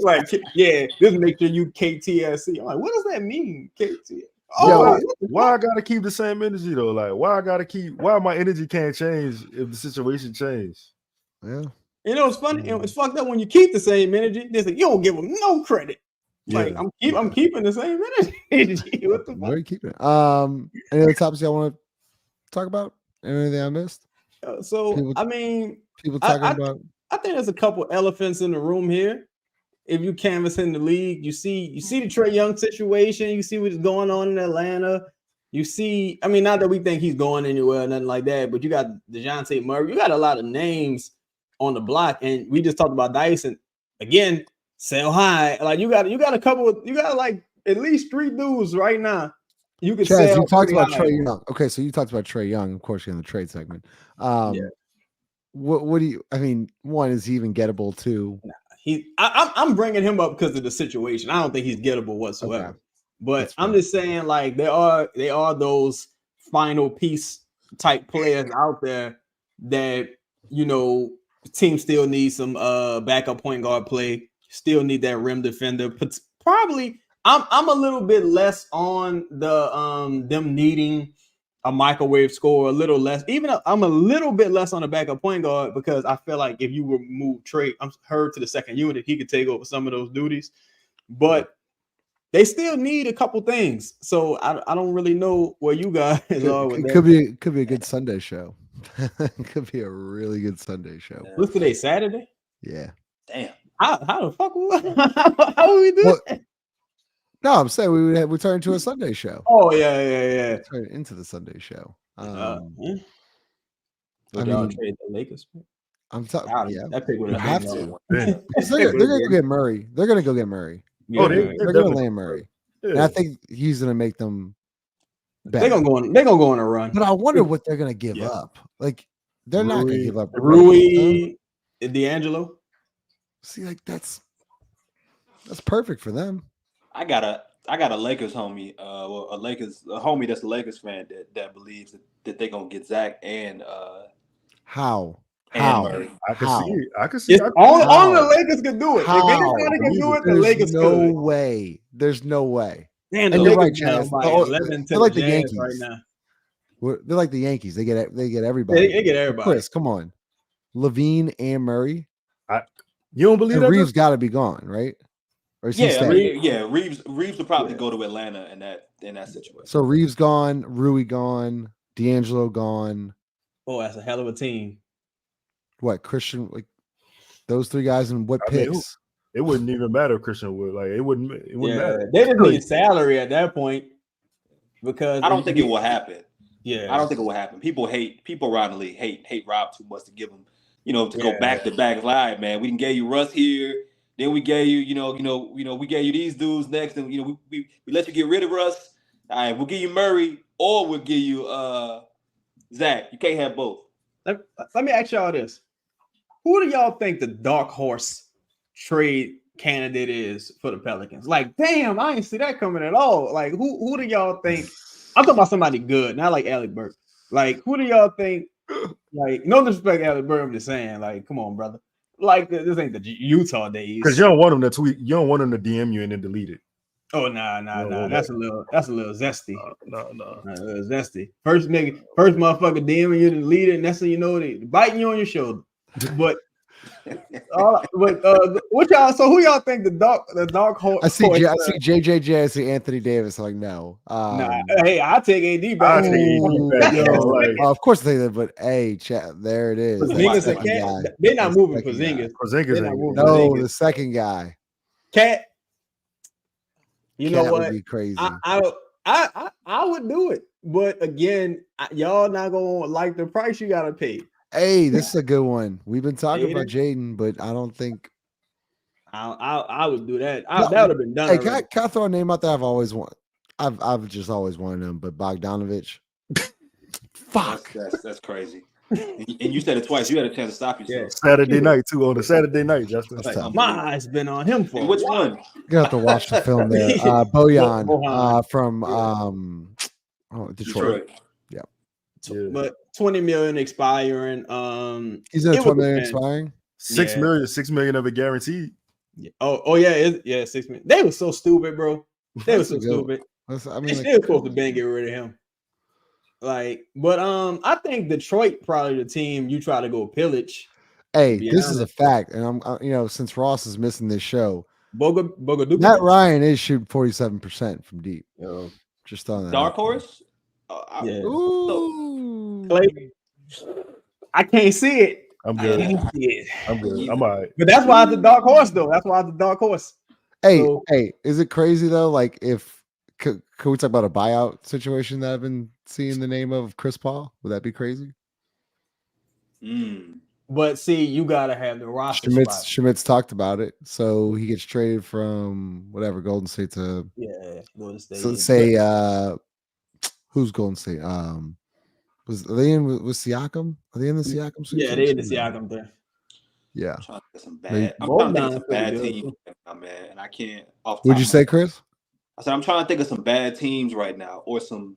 Like, yeah, just make sure you KTSE. I'm like, what does that mean? KT. Oh, Why I gotta keep the same energy though? Like, why my energy can't change if the situation changes? Yeah. you know, it's funny. It's fucked up when you keep the same energy. They say you don't give them no credit. Like I'm keeping the same energy. What the Where are you fuck? keeping it? Any other topics y'all want to talk about? Anything I missed? So I mean, People talking about. I think there's a couple elephants in the room here. If you canvass in the league, you see the Trey Young situation. You see what's going on in Atlanta. You see, I mean, not that we think he's going anywhere, nothing like that, but you got DeJounte Murray. You got a lot of names on the block, and we just talked about Dyson again. Sell high, like you got a couple. You got like at least 3 dudes right now. You can Chaz, sell. you talked about high. Trey Young. Okay, so you talked about Trey Young, of course, in the trade segment. What do you? I mean, one, is he even gettable? Two, I'm bringing him up because of the situation. I don't think he's gettable whatsoever. Okay. But I'm just saying, like there are those final piece type players out there that you know team still needs some backup point guard play. Still need that rim defender. But probably I'm a little bit less on the them needing a microwave score, a little less. I'm a little bit less on the backup point guard because I feel like if you remove Trey, I'm heard to the second unit, he could take over some of those duties. But they still need a couple things. So I don't really know where you guys are with that. Could be a good Sunday show. Could be a really good Sunday show. What's today? Saturday? Yeah. Damn. How the fuck? How would we do that? No, I'm saying we would turn into a Sunday show. Oh yeah. Turn it into the Sunday show. I mean, trade the Lakers. I'm talking. Yeah, that pick would have to. They're gonna go get Murray. They're gonna go get Murray. Yeah, they're gonna land Murray. Yeah. And I think he's gonna make them better. They're gonna go on a run. But I wonder what they're gonna give up. Like they're not gonna give up Rui, D'Angelo. See, like that's perfect for them. I got a Lakers homie, a homie that's a Lakers fan that believes that they're gonna get Zach and how. Murray. I can see. Only the Lakers can do it. How? If anybody can do it, the Lakers no way. There's no way. Man, and you're right, Chaz. They're like the Yankees right now. They're like the Yankees. They get everybody. They get everybody. Chris, come on. Levine and Murray. You don't believe that? Reeves got to be gone, right? Or is he staying? Reeves will probably go to Atlanta in that situation. So Reeves gone, Rui gone, D'Angelo gone. Oh, that's a hell of a team. What Christian? Like those 3 guys and what picks? It wouldn't even matter if Christian would. Like it wouldn't matter. They didn't need salary at that point because I don't think it will happen. Yeah, I don't think it will happen. People around the league hate Rob too much to give him, to go back to back. Like, man, we can give you Russ here, then we gave you, we gave you these dudes next, and we let you get rid of Russ. All right, we'll give you Murray, or we'll give you Zach. You can't have both. Let me ask y'all this: who do y'all think the dark horse trade candidate is for the Pelicans? Like, damn, I ain't see that coming at all. Like, who do y'all think? I'm talking about somebody good, not like Alec Burke. Like, who do y'all think? Like, no disrespect, Alec Burke. I'm just saying, like, come on, brother. Like, this ain't the Utah days. Because you don't want them to tweet. You don't want them to DM you and then delete it. Oh nah. That's a little zesty. No. Zesty. First motherfucker DMing you to delete it, and that's how you know they biting you on your shoulder. But what y'all? So who y'all think the dark horse? I see JJJ. I see Anthony Davis. I'm like no. Hey, I'll take AD back. Of course they did, but hey, chat. There it is. They're not moving Porzingis. No, the second guy. Cat. You know what? Would be crazy. I would do it, but again, y'all not gonna like the price you gotta pay. Hey, this is a good one. We've been talking about Jaden, but I don't think I would do that. That would have been done. Hey, can I throw a name out there? I've just always wanted him, but Bogdanovich. Fuck, that's crazy. And you said it twice. You had a chance to stop yourself. Yeah. Saturday night too. On a Saturday night, Justin. That's Like, tough. my eyes been on him for And which a while. one? You have to watch the film there. Bojan Bojan. from Detroit. Yeah. But 20 million expiring. He's in a it 20 would million depend. expiring. $6 million of it guaranteed. Yeah. Oh yeah, 6 million. They were so stupid, bro. They were That's so a good stupid. I They mean, still supposed to been get rid of him. Like, but I think Detroit probably the team you try to go pillage. hey, be this is a honest. fact, and I'm since Ross is missing this show, Boga Matt Ryan is shooting 47% from deep. Yo, Just on that. Dark horse? yeah. Ooh. Clay, I can't see it. I'm I good. can't see it. I'm good. I'm all right. But that's why it's the dark horse, though. That's why it's the dark horse. Hey, So- hey, is it crazy though? Like, if could we talk about a buyout situation that I've been seeing the name of Chris Paul? Would that be crazy? But see, you gotta have the roster spot. Schmitz talked about it, so he gets traded from whatever Golden State to Yeah, Golden State. so say who's Golden State? Are they in with Siakam? Are they in the Siakam? Yeah, they in the Siakam there. Yeah. I'm trying to think of some Maybe- bad. I'm trying to think of some Bogdan's bad pretty teams, good. right now, man, and I can't. Off the Would top you of say, my- Chris? I said I'm trying to think of some bad teams right now, or some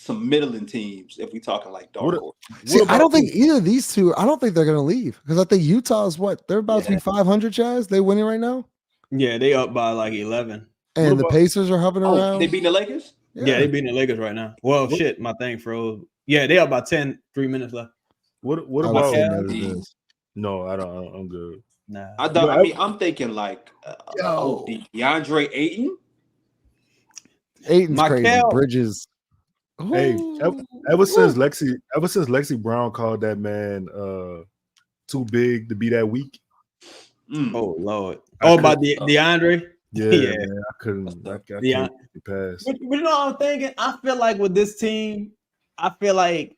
middling teams. If we talking like dark What- horse. See, I don't think either of these two. I don't think they're gonna leave because I think Utah is what they're about to be 500. Chaz, they winning right now, Yeah, they up by like 11. and the about- Pacers are hovering Oh, around. they beating the Lakers? Yeah, they beating the Lakers right now. Well, shit, my thing froze. Yeah, they up by 10, 3 minutes left. What I would about? say no to this. No, I don't. I'm good. Nah. I'm thinking like DeAndre Ayton. Aiton's crazy. Michael- Bridges. Hey, Ooh. ever since Lexi Brown called that man too big to be that weak. Oh Lord. I Oh, about DeAndre. Yeah, Yeah. man, I couldn't. I can't Yeah. get past. But you know what I'm thinking? I feel like with this team, I feel like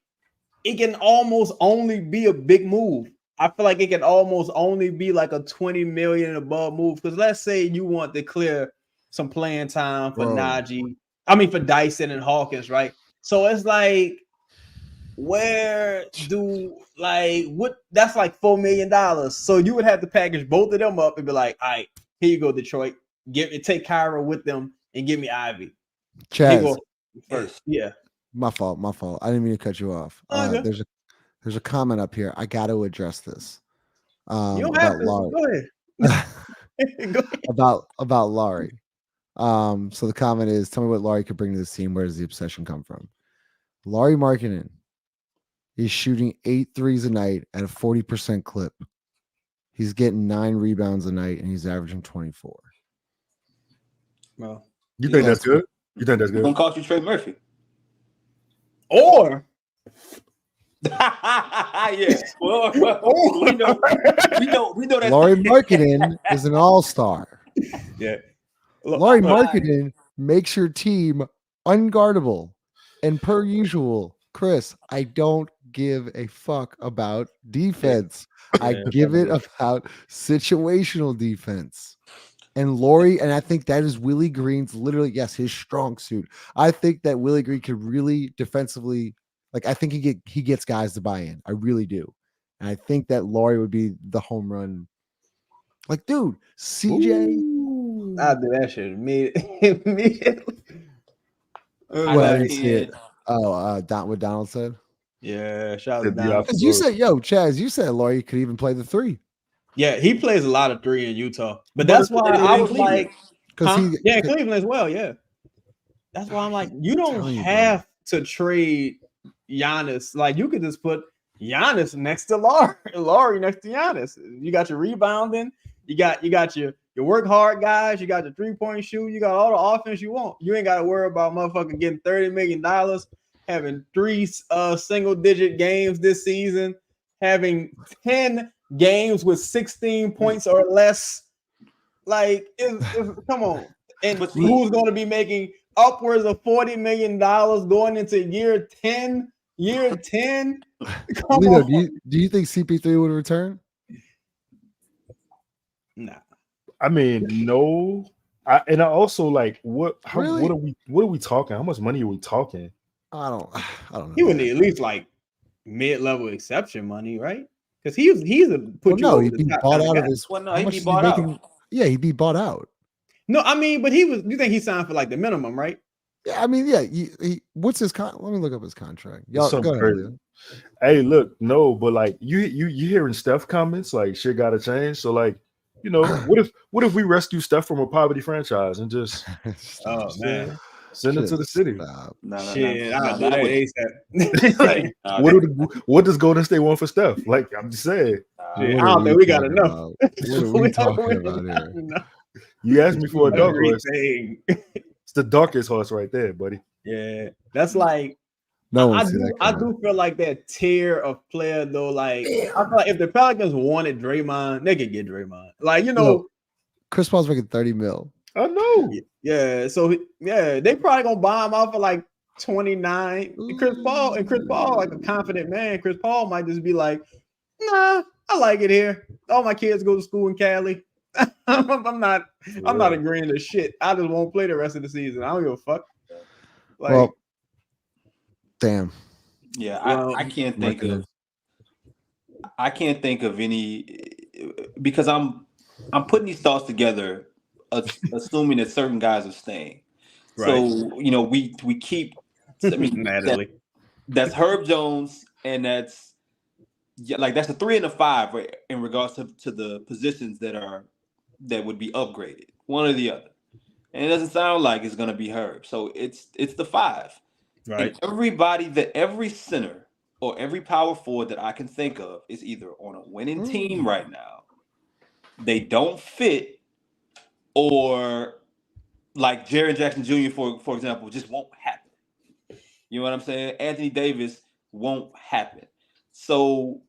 it can almost only be a big move. I feel like it can almost only be like a 20 million and above move. Because let's say you want to clear some playing time for Bro. for Dyson and Hawkins, right? So it's like, where do what? That's like $4 million. So you would have to package both of them up and be like, all right, here you go, Detroit. Take Kyra with them and give me Ivy. Here you Chaz, go first. Yeah. my fault. I didn't mean to cut you off. Okay. There's a comment up here. I got to address this. You don't have About to. Laurie. Go ahead. Go ahead. about Laurie. So the comment is, tell me what Laurie could bring to this team. Where does the obsession come from? Laurie Markkinen is shooting 8 threes a night at a 40% clip. He's getting 9 rebounds a night, and he's averaging 24. Well, You think that's good? You think that's Who's good? gonna cost you Trey Murphy? or Yeah. Well, we know that. Laurie Markkinen is an all-star. yeah. Laurie Markkinen makes your team unguardable. And per usual, Chris, I don't give a fuck about defense. I give it about situational defense. And Laurie, and I think that is Willie Green's literally, yes, his strong suit. I think that Willie Green could really defensively, like, I think he gets guys to buy in. I really do. And I think that Laurie would be the home run. Like, dude, CJ. I'll do that shit immediately. What, I I didn't see it. did. Oh, what Donald said. Yeah, shout The out to Don. Diop. Because you said, Chaz, you said Laurie could even play the 3. Yeah, he plays a lot of 3 in Utah, but But that's it's- why it's I in was Cleveland. like, Because yeah, Cleveland as well. Yeah, that's why I'm like, you don't telling you, bro. have to trade Giannis. Like, you could just put Giannis next to Laurie next to Giannis. You got your rebounding. You got your work hard guys. You got your 3-point shoot. You got all the offense you want. You ain't got to worry about motherfucking getting $30 million, having 3 single-digit games this season, having 10 games with 16 points or less. Like, come on. And But see- who's going to be making upwards of $40 million going into year 10? Year 10? Come Lito, on. do you think CP3 would return? Nah. I mean, no. I also like what? Really? What are we talking? How much money are we talking? I don't know. He would need at least like mid-level exception money, right? Because he's a put you no, over he'd the be top bought kind of out guy. of his. Well, no, How he'd much be is he bought making? out. Yeah, he'd be bought out. No, I mean, but you think he signed for like the minimum, right? Yeah, I mean, yeah. What's his let me look up his contract. Y'all Something go ahead. crazy. Hey, look, no, but like you hearing Steph comments like shit gotta change. So like, what if we rescue Steph from a poverty franchise and just Oh man, send him to the city? Stop. shit, I'll do I that wouldn't. ASAP. Like, what does Golden State want for Steph? Like, I'm just saying. Shit, What I are don't think we got talking enough. about? What are we talking about here? You asked me for a dark horse. Everything. It's the darkest horse right there, buddy. Yeah, that's like No one I see that. I do feel like that tier of player though. Like I feel like if the Pelicans wanted Draymond, they could get Draymond. Like Chris Paul's making 30 mil. I know. yeah. So yeah, they probably gonna buy him out for like 29. And Chris Paul, like a confident man. Chris Paul might just be like, nah, I like it here. All my kids go to school in Cali. I'm not agreeing to shit. I just won't play the rest of the season. I don't give a fuck. Like, Well, damn. Yeah, Well, I can't think of any because I'm putting these thoughts together, assuming that certain guys are staying. Right. So we keep. I mean, that's Herb Jones, and that's a 3 and a 5 right, in regards to the positions that would be upgraded, one or the other. And it doesn't sound like it's going to be Herb. So it's the 5. right. And every center or every power forward that I can think of is either on a winning team right now, they don't fit, or like Jaren Jackson Jr. for example, just won't happen. You know what I'm saying? Anthony Davis won't happen. So,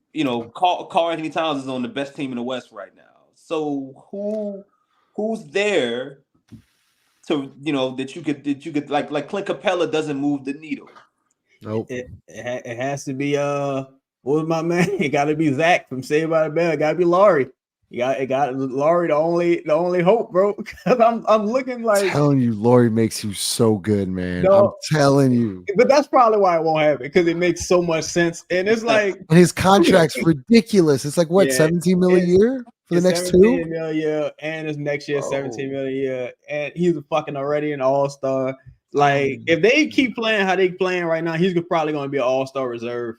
Carl Anthony Towns is on the best team in the West right now. So who's there to that you could like Clint Capella doesn't move the needle. Nope. It has to be what was my man? It got to be Zach from Saved by the Bell. It got to be Laurie. It got Laurie the only hope, bro. Because I'm looking like telling you, Laurie makes you so good, man. No, I'm telling you. But that's probably why it won't happen, because it makes so much sense. And it's like, and his contract's ridiculous. It's like what, 17 million a year for the next 2? 17 million a year, and this next year 17 million a year, and he's fucking already an all-star. Like, if they keep playing how they playing right now, he's probably going to be an all-star reserve.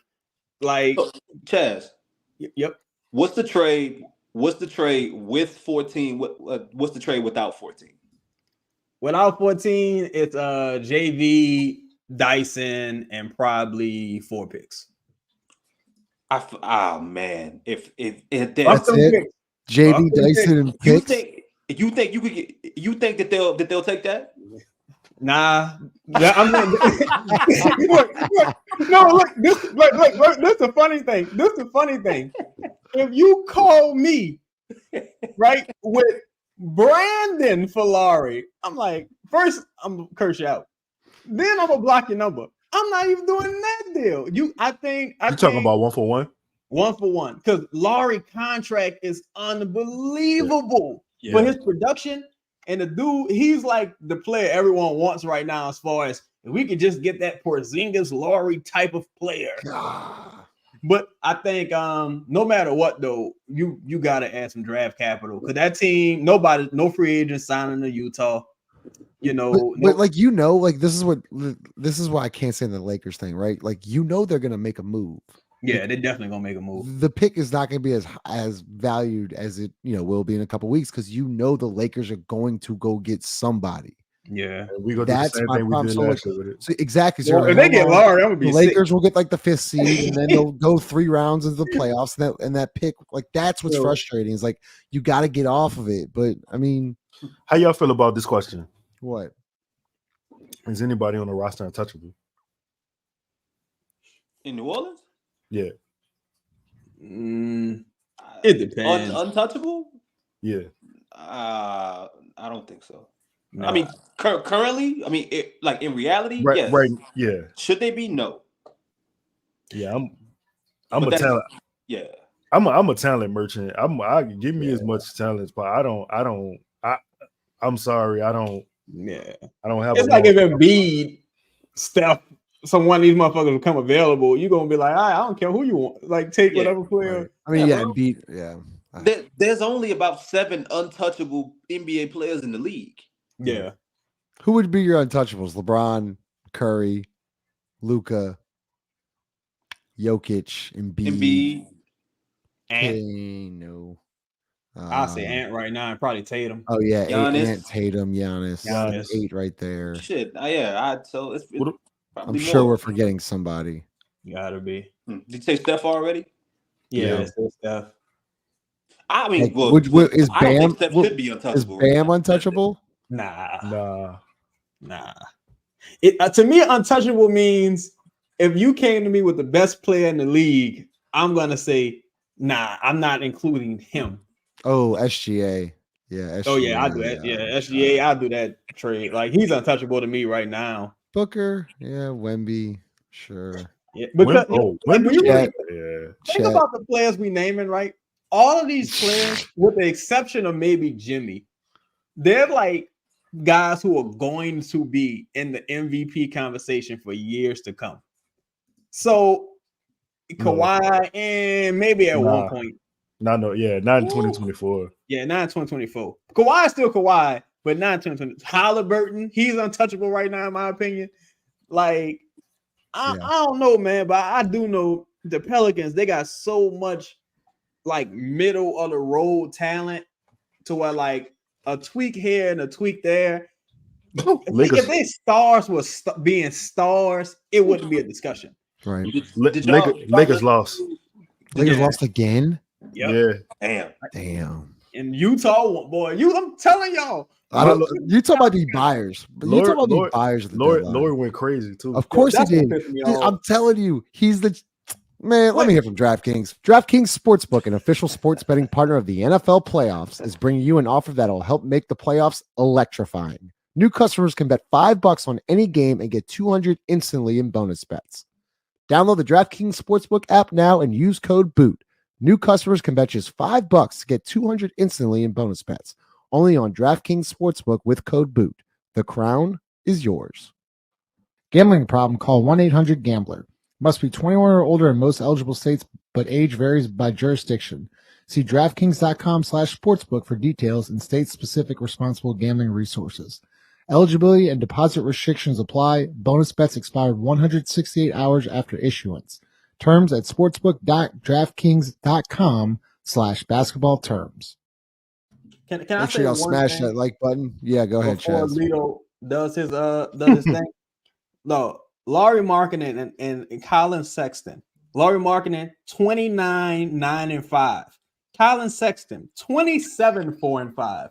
Like, Chaz. Yep. What's the trade with 14? What's the trade without 14? Without 14, it's JV, Dyson, and probably 4 picks. Man, if that's it, JV, Dyson, and picks. You think that they'll take that? Nah, I'm not. Look. This is the funny thing. If you call me, right, with Brandon Fulari, I'm like, first I'm gonna curse you out, then I'm gonna block your number. I'm not even doing that deal. I think you're talking about 1-for-1. 1-for-1, because Laurie contract is unbelievable for his production. And the dude, he's like the player everyone wants right now, as far as if we could just get that Porzingis Laurie type of player. But I think no matter what though, you gotta add some draft capital, because that team, no free agents signing to Utah. But like this is why I can't say the Lakers thing, right? Like they're gonna make a move. Yeah, they're definitely gonna make a move. The pick is not gonna be as valued as it will be in a couple weeks, because the Lakers are going to go get somebody. Yeah, we go do the same thing we did last year with it. So exactly. Well, if they get Laurie, I'm gonna be the Lakers will get like the 5th seed, and then they'll go 3 rounds of the playoffs. And that pick, like, that's what's frustrating. Is like you got to get off of it. But I mean, how y'all feel about this question? What is anybody on the roster untouchable in New Orleans? Yeah, it depends. Untouchable? Yeah, I don't think so. No. I mean, currently, I mean, like in reality, right, yes. Right, yeah. Should they be? No. Yeah, I'm a talent. Yeah, I'm a talent merchant. I give me as much talent, but I'm sorry, I don't. Yeah, I don't have. It's like if Embiid, Steph, one of these motherfuckers become available, you're gonna be like, I don't care who you want. Like, take whatever player. Right. I mean, Yeah, Embiid, yeah. There's only about 7 untouchable NBA players in the league. Yeah. Who would be your untouchables? LeBron, Curry, Luka, Jokic, Embiid. Ant. No. I'll say Ant right now and probably Tatum. Oh yeah, Giannis. Ant, Tatum, Giannis. 8 right there. Shit. So it's I'm sure we're forgetting somebody. Gotta be. Did you say Steph already? Yeah. It's Steph. I mean, Like, is I don't Bam think Steph should be untouchable. Is Bam untouchable? Nah. To me, untouchable means if you came to me with the best player in the league, I'm gonna say, nah, I'm not including him. Oh, SGA. Yeah. SGA, Oh yeah, I do that. Yeah, SGA, I do that trade. Like, he's untouchable to me right now. Booker, yeah, Wemby, sure. Yeah, because think Chet. about the players we naming, right? All of these players, with the exception of maybe Jimmy, they're like guys who are going to be in the MVP conversation for years to come. So Kawhi, and maybe at one point. Not in 2024. Yeah, not in 2024. Kawhi is still Kawhi, but not in 2020. Halliburton, he's untouchable right now, in my opinion. Like, I don't know, man, but I do know the Pelicans, they got so much like middle of the road talent to where like a tweak here and a tweak there. If they stars were being stars, it wouldn't be a discussion. Right. Lakers lost. Lakers lost again? Yep. Yeah. Damn. And Utah, boy, I'm telling y'all. You talk about the buyers. You talk about the buyers. Laurie went crazy too. Of course he did. I'm telling you, he's the man. Let me hear from DraftKings. DraftKings Sportsbook, an official sports betting partner of the NFL playoffs, is bringing you an offer that'll help make the playoffs electrifying. New customers can bet $5 on any game and get $200 instantly in bonus bets. Download the DraftKings Sportsbook app now and use code BOOT. New customers can bet just $5 to get $200 instantly in bonus bets. Only on DraftKings Sportsbook with code BOOT. The crown is yours. Gambling problem? Call 1-800-GAMBLER. Must be 21 or older in most eligible states, but age varies by jurisdiction. See DraftKings.com/sportsbook for details and state-specific responsible gambling resources. Eligibility and deposit restrictions apply. Bonus bets expire 168 hours after issuance. Terms at sportsbook.draftkings.com/basketball terms. Can I Make sure y'all smash that like button. Yeah, go ahead, before Chaz. Lito does his thing? No, Laurie Markkinen and Colin Sexton. Laurie Markkinen 29-9-5. Colin Sexton 27-4-5.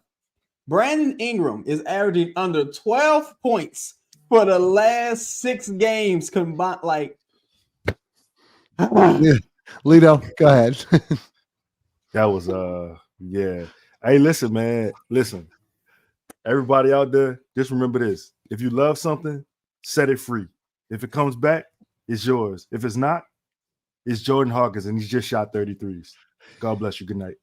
Brandon Ingram is averaging under 12 points for the last 6 games combined. Like, yeah. Lito, go ahead. That was yeah. Hey, listen, man. Listen. Everybody out there, just remember this. If you love something, set it free. If it comes back, it's yours. If it's not, it's Jordan Hawkins, and he's just shot 33s. God bless you. Good night.